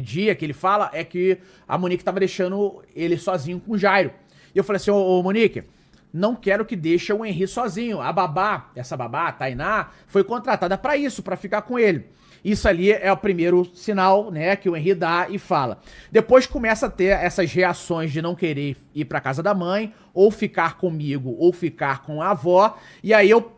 dia que ele fala é que a Monique tava deixando ele sozinho com o Jairo. E eu falei assim, ô Monique, não quero que deixe o Henry sozinho. A babá, essa babá, a Tainá, foi contratada pra isso, pra ficar com ele. Isso ali é o primeiro sinal, né, que o Henry dá e fala. Depois começa a ter essas reações de não querer ir pra casa da mãe, ou ficar comigo, ou ficar com a avó. E aí eu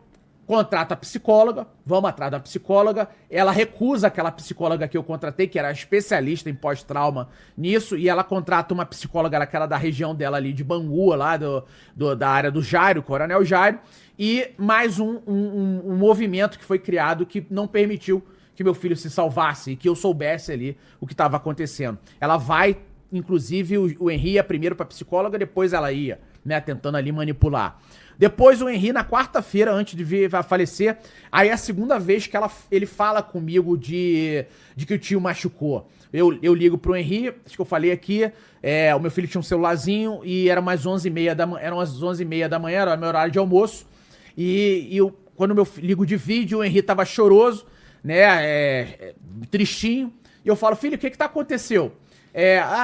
contrato a psicóloga, vamos atrás da psicóloga, ela recusa aquela psicóloga que eu contratei, que era especialista em pós-trauma nisso, e ela contrata uma psicóloga, aquela da região dela ali de Bangu, lá da área do Jairo, Coronel Jairo, e mais um movimento que foi criado que não permitiu que meu filho se salvasse e que eu soubesse ali o que estava acontecendo. Ela vai, inclusive o Henry ia primeiro pra psicóloga, depois ela ia, né, tentando ali manipular. Depois o Henry, na quarta-feira, antes de vir a falecer, aí é a segunda vez que ele fala comigo de que o tio machucou. Eu ligo pro Henry, acho que eu falei aqui, o meu filho tinha um celularzinho e era mais 11h30 da manhã, eram as 11h30 da manhã, era o meu horário de almoço, e quando eu ligo de vídeo, o Henry tava choroso, né, tristinho, e eu falo, filho, o que tá aconteceu?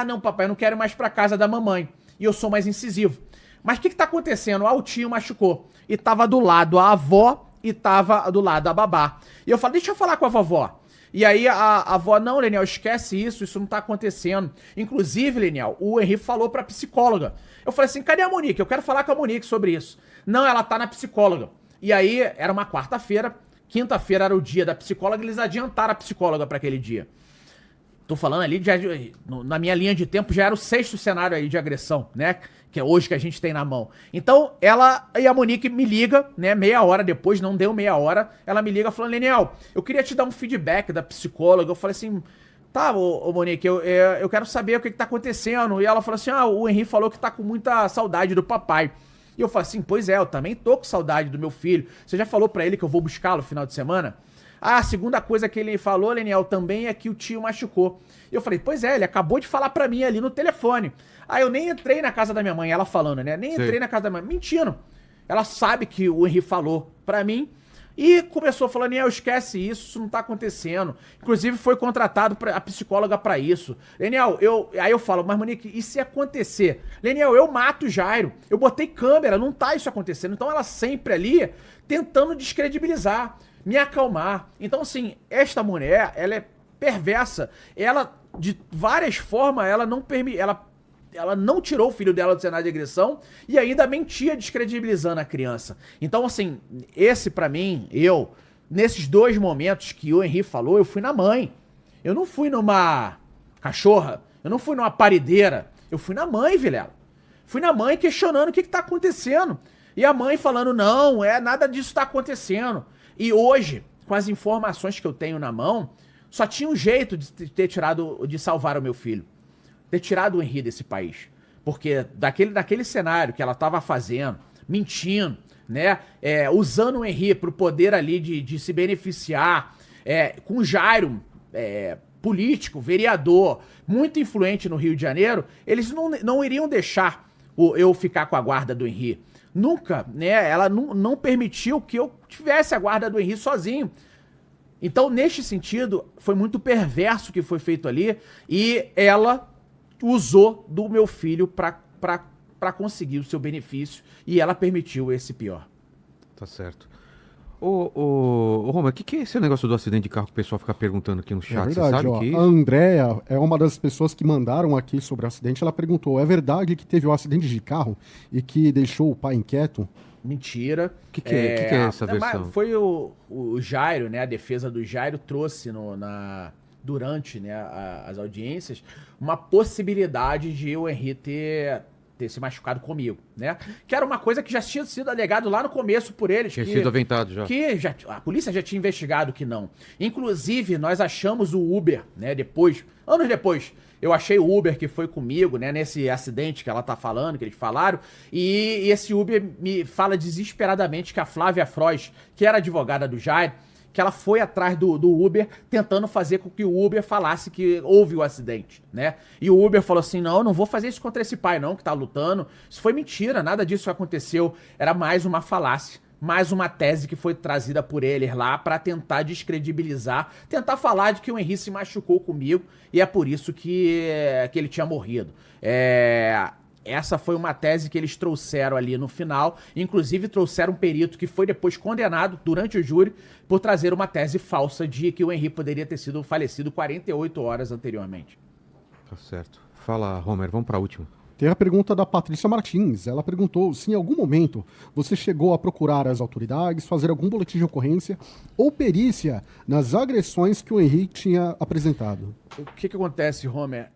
Não, papai, eu não quero ir mais pra casa da mamãe, e eu sou mais incisivo. Mas o que tá acontecendo? O tio machucou. E tava do lado a avó e tava do lado a babá. E eu falo, deixa eu falar com a vovó. E aí a avó, não, Leniel, esquece isso não tá acontecendo. Inclusive, Leniel, o Henry falou pra psicóloga. Eu falei assim, cadê a Monique? Eu quero falar com a Monique sobre isso. Não, ela tá na psicóloga. E aí, era uma quarta-feira, quinta-feira era o dia da psicóloga, eles adiantaram a psicóloga pra aquele dia. Tô falando ali, na minha linha de tempo, já era o 6º cenário aí de agressão, né? Que é hoje que a gente tem na mão. Então, ela e a Monique me liga, né? Meia hora depois, não deu meia hora, ela me liga falando, Leniel, eu queria te dar um feedback da psicóloga. Eu falei assim, tá, ô Monique, eu quero saber o que tá acontecendo. E ela falou assim, o Henry falou que tá com muita saudade do papai. E eu falei assim, pois é, eu também tô com saudade do meu filho. Você já falou pra ele que eu vou buscá-lo no final de semana? A segunda coisa que ele falou, Leniel, também é que o tio machucou. E eu falei, pois é, ele acabou de falar pra mim ali no telefone. Eu nem entrei na casa da minha mãe, ela falando, né? Nem entrei na casa da minha mãe, mentindo. Ela sabe que o Henry falou pra mim e começou falando, Leniel, esquece isso não tá acontecendo. Inclusive foi contratado a psicóloga pra isso. Leniel, aí eu falo, mas Monique, e se acontecer? Leniel, eu mato o Jairo, eu botei câmera, não tá isso acontecendo. Então ela sempre ali tentando descredibilizar, me acalmar. Então, assim, esta mulher, ela é perversa. Ela, de várias formas, ela não tirou o filho dela do cenário de agressão e ainda mentia descredibilizando a criança. Então, assim, esse pra mim, nesses 2 momentos que o Henry falou, eu fui na mãe. Eu não fui numa cachorra, eu não fui numa parideira, eu fui na mãe, Vilela. Fui na mãe questionando o que tá acontecendo. E a mãe falando, não, nada disso tá acontecendo. E hoje, com as informações que eu tenho na mão, só tinha um jeito de salvar o meu filho. Ter tirado o Henry desse país. Porque daquele cenário que ela tava fazendo, mentindo, né? Usando o Henry pro poder ali de se beneficiar, com o Jairo, político, vereador, muito influente no Rio de Janeiro, eles não iriam deixar eu ficar com a guarda do Henry. Nunca, né? Ela não permitiu que eu tivesse a guarda do Henry sozinho. Então, neste sentido, foi muito perverso o que foi feito ali e ela usou do meu filho pra conseguir o seu benefício e ela permitiu esse pior. Tá certo. Ô Roma, o que é esse negócio do acidente de carro que o pessoal fica perguntando aqui no chat? Verdade, você sabe o que é isso? A Andréia é uma das pessoas que mandaram aqui sobre o acidente. Ela perguntou, é verdade que teve um acidente de carro e que deixou o pai inquieto? Mentira. O que é essa versão? Foi o Jairo, né? A defesa do Jairo trouxe durante, né, as audiências uma possibilidade de o Henry ter se machucado comigo, né? Que era uma coisa que já tinha sido alegado lá no começo por eles. Tinha sido aventado já. A polícia já tinha investigado que não. Inclusive, nós achamos o Uber, né? Anos depois, eu achei o Uber que foi comigo, né? Nesse acidente que ela tá falando, que eles falaram. E esse Uber me fala desesperadamente que a Flávia Frois, que era advogada do Jair, que ela foi atrás do Uber, tentando fazer com que o Uber falasse que houve o acidente, né? E o Uber falou assim, não vou fazer isso contra esse pai não, que tá lutando. Isso foi mentira, nada disso aconteceu. Era mais uma falácia mais uma tese que foi trazida por eles lá pra tentar descredibilizar, tentar falar de que o Henry se machucou comigo e é por isso que ele tinha morrido. Essa foi uma tese que eles trouxeram ali no final, inclusive trouxeram um perito que foi depois condenado durante o júri por trazer uma tese falsa de que o Henry poderia ter sido falecido 48 horas anteriormente. Tá certo. Fala, Homer, vamos pra última. Tem a pergunta da Patrícia Martins. Ela perguntou se em algum momento você chegou a procurar as autoridades, fazer algum boletim de ocorrência ou perícia nas agressões que o Henrique tinha apresentado. O que acontece, Homer?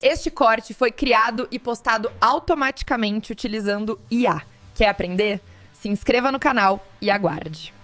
Este corte foi criado e postado automaticamente utilizando IA. Quer aprender? Se inscreva no canal e aguarde.